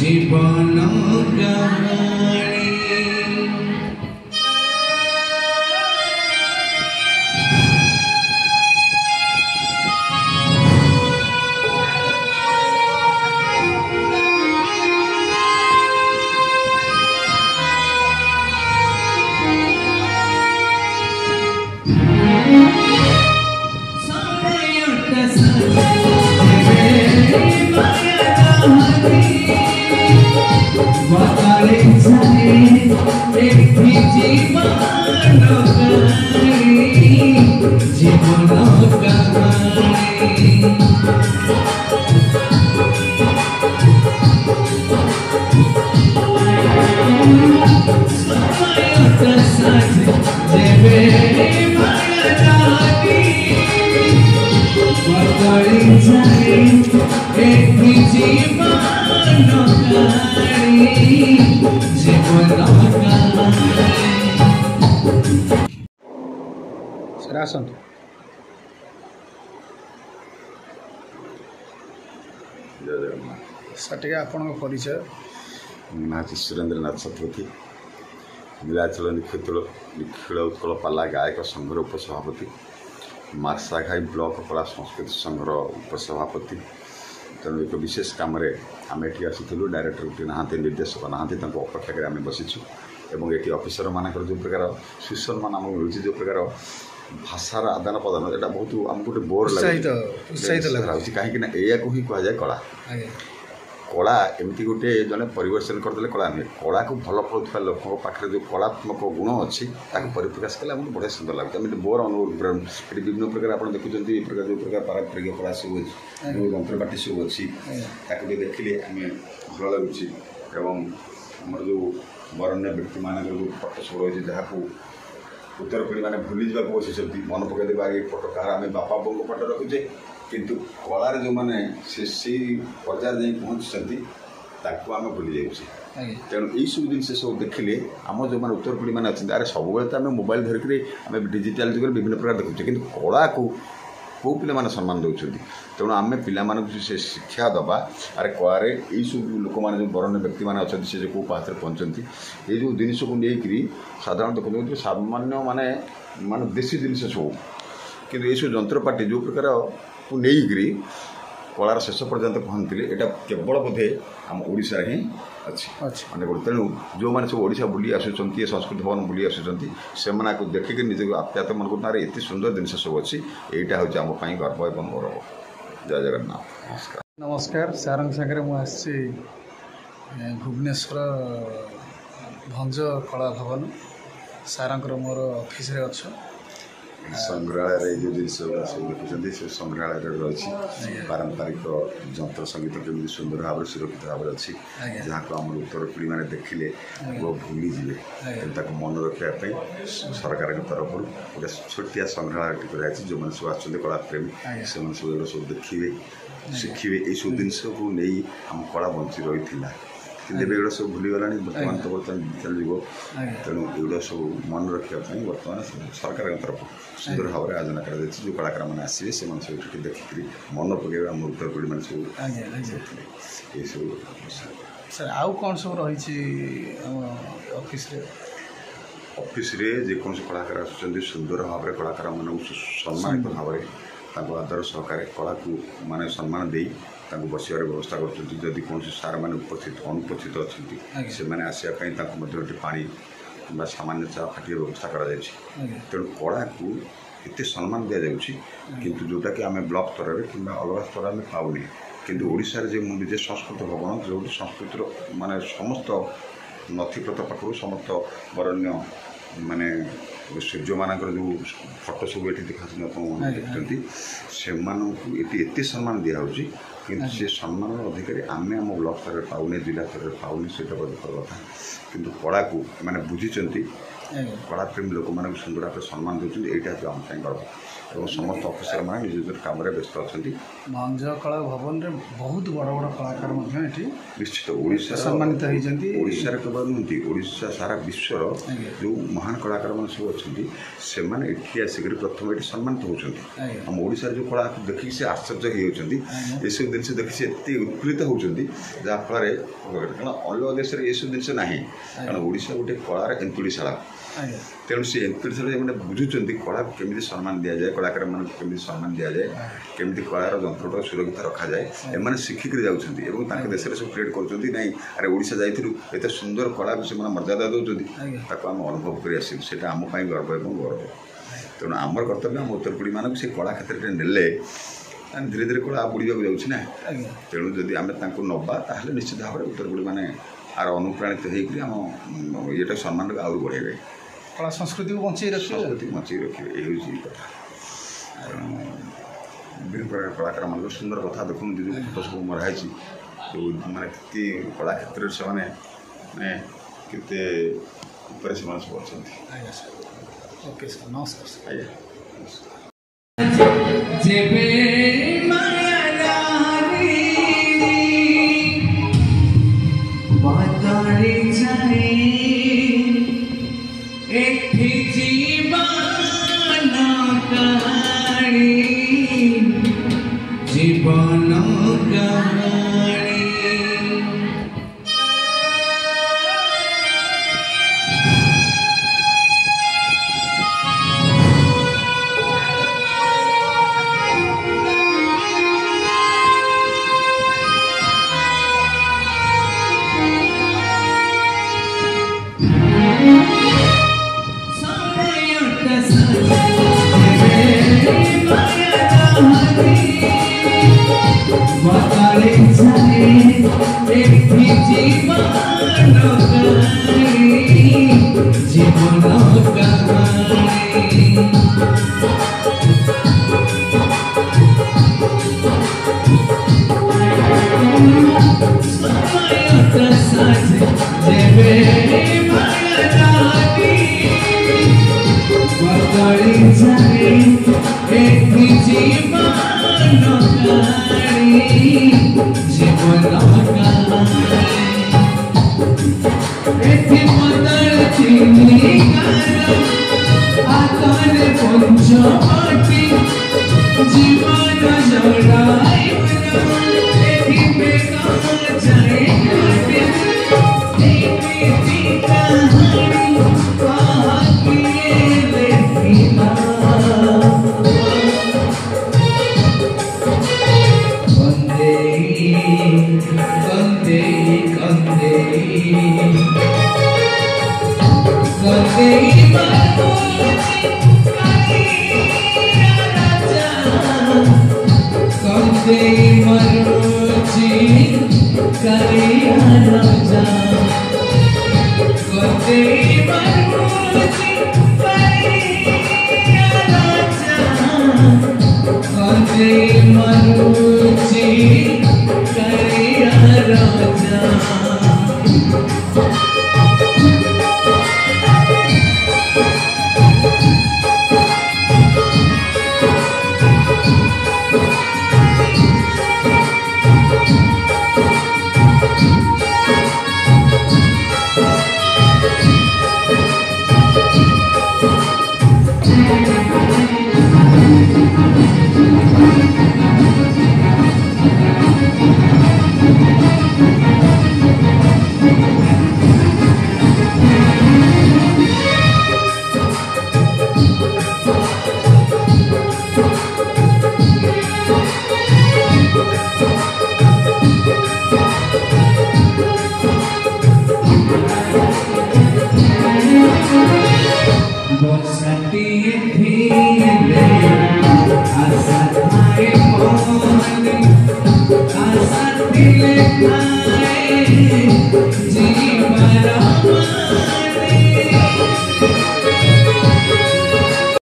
জীবন sir आसतु sir टे आपण परिचय ना सुरेन्द्रनाथ शतपथी नीलाचल निखिल उत्कल पाला गायक संघर उपसभापति मार्साघाई ब्लॉक कला संस्कृति संघर उपसभापति तेणु एक विशेष कम आम ये आसलु डायरेक्टर गोटे नहांती निर्देशक नहांती अपेक्षा कर आम बसीचु एवं ये ऑफिसर मानक जो प्रकार सुसम्मान आमको मिलूँ जो प्रकार भाषार आदान प्रदान यहाँ बहुत आमको गोटे बोर लगे कहीं या ही कहुए कला कला एमती गोटे जड़े परिवर्तन करदे कला नुहे कला को भल पाता लोक पाखे जो कलात्मक गुण अच्छी परिप्रकाश कले आमको बढ़िया सुंदर लगे आम बोर अनुभव ये विभिन्न प्रकार आप देखुं प्रकार जो प्रकार पारंपरिक कला सब अच्छी यंत्रपाटी सब अच्छी देखिले आम भल लगुच एवं आम जो बरण्य व्यक्ति मान जो फटो सब रही जहाँ उत्तर पीढ़ी मैंने भूली जावाक बसी मन पकईदे आगे फटो कह आम बापा बों फटो रखुचे किंतु कलार जो मैंने से पर्यायर जाए पहुँची आम भूली जाऊे तेणु यही सब जिन सब देखिले आम जो मैंने उत्तर पीढ़ी मैंने अच्छे अरे सब तो आम मोबाइल धरिक आम डिजिटाल जुग विभिन्न प्रकार देखुचे कि कला को कौ पे सम्मान दौरान तेणु आम पे से शिक्षा दबा अरे कलारे यही सब लोक मैंने जो बरण्य व्यक्ति मैंने अच्छा से कौ पात्र पहुँचती ये जो जिन को लेकर साधारण देखते सामान्य माने माने देशी जिन सब कि ये सब जंत्रपाटी जो प्रकार को नहीं कलार शेष पर्यंत पहुँचते यहाँ केवल बोधे आम ओडिशा ही अच्छी माने तेणु जो मैंने सब ओडिशा बुली आसुँच संस्कृत भवन बुली आसुँच से देखिक निज आप्यात मन कर एत सुंदर जिन सब अच्छी यहाँ हूँ आम गर्व एवं गौरव। जय जगन्नाथ। नमस्कार। नमस्कार सारंग सागर मुझे भुवनेश्वर भंज कला भवन सारंगर मोर ऑफिस रे अच्छा संग्रहालय जो जिन सब देखुं से संग्रहालय रही पारंपरिक जंत्र संगीत जमी सुंदर भाव सुरक्षित भाव अच्छी जहाँ को आम उत्तर पीढ़ी मैंने देखिले वो भूली जाए मन रखापी सरकार तरफ गोटे छोटिया संग्रहालय कराई जो मैंने सब आसते कला प्रेमी से सब देखिए शिखिए ये सब जिन को नहीं आम कला बंची रही कि एगुड़ा सब भूलीगला बर्तमान तो बर्तमान डिजिटाल जुग तेणु एगुड़ा सब मन रखापी बर्तमान सरकार तरफ सुंदर भाव में आयोजन कर जो कलाकार मैंने आसवे से सब देखिक मन पकड़े आम उत्तर पीढ़ी मैंने सब ये सब सर आउ कौन सब रही ऑफिस रे जेकोसी कलाकार आसुँच सुंदर भाव में कलाकार मान सम्मानित भाव में आदर सहकार कला को माने सम्मान दे बसवर व्यवस्था करदी कौन सार मैंने उपस्थित अनुपस्थित अच्छा से मैंने आसापी पानी कि सामान्य चा फाटी व्यवस्था कर तेणु कला को एत सम्मान दि जाऊँगी किंतु जोटा कि आम ब्लॉक स्तर में कि अलग स्तर में पाऊनी किंतु ओडिशा जो मुझे संस्कृत भवन जो संस्कृतर माने समस्त नथिपत्र पाखु समस्त बरण्य माने सूर्य मानकर जो फटो सब ये देखा देखते से एत सम्मान दिखाई किंतु से सम्मान अधिकारी आम आम ब्लॉक स्तर में पाऊने जिला स्तर में पाऊनी से दुखर कथा किंतु कला को मैंने बुझी कला प्रेमी लोक मैंने सुंदर भाव सम्मान दूसरी यहाँ आम गर्व ଏବଂ ସମସ୍ତ ଅଫିସରମାନେ ନିଜ ନିଜ କାମରେ ବ୍ୟସ୍ତ ଅଛନ୍ତି। ଭଞ୍ଜ କଳା ଭବନରେ ବହୁତ ବଡ଼ ବଡ଼ କଳାକାର ମଧ୍ୟ ଏଠି ନିଶ୍ଚିତ ଓଡ଼ିଶାର ସମ୍ମାନିତ ହେଇଛନ୍ତି। ଓଡ଼ିଶାରେ କେବଳ ନୁହନ୍ତି, ଓଡ଼ିଶା ସାରା ବିଶ୍ୱର ଯେଉଁ ମହାନ କଳାକାରମାନେ ସବୁ ଅଛନ୍ତି ସେମାନେ ଏଠି ଆସିକରି ପ୍ରଥମେ ଏଠି ସମ୍ମାନିତ ହେଉଛନ୍ତି। ଆମ ଓଡ଼ିଶାରେ ଯେଉଁ କଳା ଦେଖିକି ସେ ଆଶ୍ଚର୍ଯ୍ୟ ହେଇଯାଉଛନ୍ତି, ଏସବୁ ଜିନିଷ ଦେଖି ସେ ଏତେ ଉତ୍ଫୁଲ୍ଲିତ ହେଉଛନ୍ତି ଯାହାଫଳରେ, କାରଣ ଅନ୍ୟ ଦେଶରେ ଏସବୁ ଜିନିଷ ନାହିଁ। କାରଣ ଓଡ଼ିଶା ଗୋଟେ କଳାର ଏନ୍ତୁଡ଼ିଶାଳା। ତେଣୁ ସେ ଏନ୍ତୁଡ଼ିଶାଳା ସେମାନେ ବୁଝୁଛନ୍ତି କଳାକୁ କେମିତି ସମ୍ମାନ ଦିଆଯାଏ, କଳାକାରମାନଙ୍କୁ କେମିତି ସମ୍ମାନ ଦିଆଯାଏ, କେମିତି କଳାର ଯନ୍ତ୍ରଟା ସୁରକ୍ଷିତ ରଖାଯାଏ, ଏମାନେ ଶିଖିକରି ଯାଉଛନ୍ତି ଏବଂ ତାଙ୍କ ଦେଶରେ ସବୁ କ୍ରିଏଟ୍ କରୁଛନ୍ତି। ନାଇଁ ଆରେ ଓଡ଼ିଶା ଯାଇଥିଲୁ, ଏତେ ସୁନ୍ଦର କଳାକୁ ସେମାନେ ମର୍ଯ୍ୟାଦା ଦେଉଛନ୍ତି, ତାକୁ ଆମେ ଅନୁଭବ କରି ଆସିବୁ, ସେଇଟା ଆମ ପାଇଁ ଗର୍ବ ଏବଂ ଗୌରବ। ତେଣୁ ଆମର କର୍ତ୍ତବ୍ୟ ଆମ ଉତ୍ତରପୀଡ଼ିମାନଙ୍କୁ ସେ କଳା କ୍ଷେତ୍ରରେ ନେଲେ ଧୀରେ ଧୀରେ କଳା ବୁଡ଼ିବାକୁ ଯାଉଛି ନା। ତେଣୁ ଯଦି ଆମେ ତାଙ୍କୁ ନେବା ତାହେଲେ ନିଶ୍ଚିତ ଭାବରେ ଉତ୍ତରପୀଡ଼ିମାନେ ଆର ଅନୁପ୍ରାଣିତ ହେଇକରି ଆମ ଇଏଟା ସମ୍ମାନକୁ ଆହୁରି ବଢ଼େଇବେ, କଳା ସଂସ୍କୃତିକୁ ବଞ୍ଚେଇ ରଖିବେ, ଏଇ ହେଉଛି କଥା। ବିଭିନ୍ନ ପ୍ରକାର କଳାକାରମାନଙ୍କ ସୁନ୍ଦର କଥା ଦେଖୁଛନ୍ତି, ଯେଉଁ ଫଟୋ ସବୁ ମରା ହେଇଛି, ଯେଉଁ ମାନେ କେତେ କଳା କ୍ଷେତ୍ରରେ ସେମାନେ ମାନେ କେତେ ଉପରେ ସେମାନେ ସବୁ ଅଛନ୍ତି। ଆଜ୍ଞା ସାର୍, ଓକେ ସାର୍, ନମସ୍କାର ସାର୍। ଆଜ୍ଞା জীবন Asal